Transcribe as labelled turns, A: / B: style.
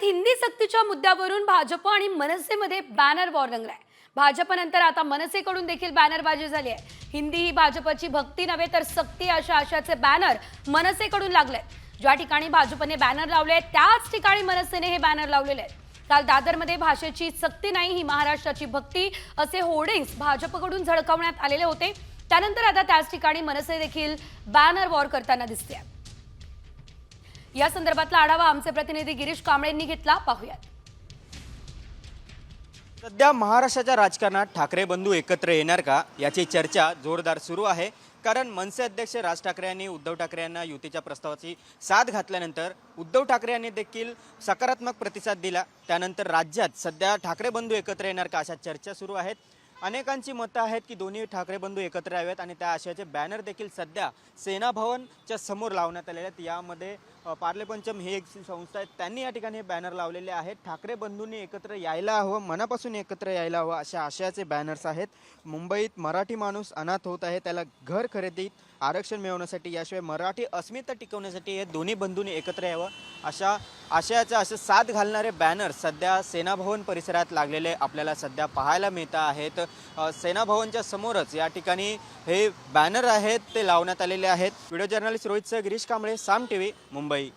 A: मुंबईत हिंदी सक्तीच्या मुद्द्यावरून भाजप आणि मनसेमध्ये बॅनर वॉर रंगलाय। भाजपनंतर आता मनसेकडून देखील बॅनरबाजी झाली आहे। हिंदी ही भाजपची भक्ती नव्हे तर सक्ती अशा आशयाचे बॅनर मनसेकडून लागले। ज्या ठिकाणी भाजपने बॅनर लावले त्याच ठिकाणी मनसेने हे बॅनर लावलेले आहेत। काल दादरमध्ये भाषेची सक्ती नाही ही महाराष्ट्राची भक्ती असे होर्डिंग्स भाजपकडून झळकावण्यात आलेले होते। त्यानंतर आता त्याच ठिकाणी मनसे देखील बॅनर वॉर करताना दिसते। या संदर्भातला आढावा आमचे प्रतिनिधी गिरीश कांबळेंनी घेतला, पाहूयात।
B: सध्या महाराष्ट्राच्या राजकारणात ठाकरे बंधू एकत्र येणार का याची चर्चा जोरदार सुरू आहे। कारण मनसे अध्यक्ष राज ठाकरे यांनी उद्धव ठाकरे यांना युतीच्या प्रस्तावाची साथ घातल्यानंतर उद्धव ठाकरे यांनी देखील सकारात्मक प्रतिसाद दिला। त्यानंतर राज्यात सध्या ठाकरे बंधू एकत्र येणार का अशा चर्चा सुरू आहेत। अनेकांची मतं आहेत की दोन्ही ठाकरे बंधू एकत्र यावेत आणि त्या आशयाचे बॅनर देखील सध्या सेना भवनच्या समोर लावण्यात आलेले आहेत। यामध्ये पार्ले पंचम ही एक संस्था आहे, त्यांनी या ठिकाणी हे बॅनर लावलेले आहेत। ठाकरे बंधूंनी एकत्र यायला हवं, मनापासून एकत्र यायला हवं अशा आशयाचे बॅनर्स आहेत। मुंबईत मराठी माणूस अनाथ होत आहे, त्याला घर खरेदीत आरक्षण मिळवण्यासाठी याशिवाय मराठी अस्मिता टिकवण्यासाठी हे दोन्ही बंधूंनी एकत्र यावं अशा आशयाचा असं साथ घालणारे बॅनर सध्या सेना भवन परिसरात लागलेले आपल्याला सध्या पाहायला मिळत आहेत। सेना भवनच्या समोरच या ठिकाणी हे बॅनर आहेत ते लावण्यात आलेले आहेत। व्हिडिओ जर्नलिस्ट रोहित सह गिरीश कांबळे, साम टीव्ही, मुंबई।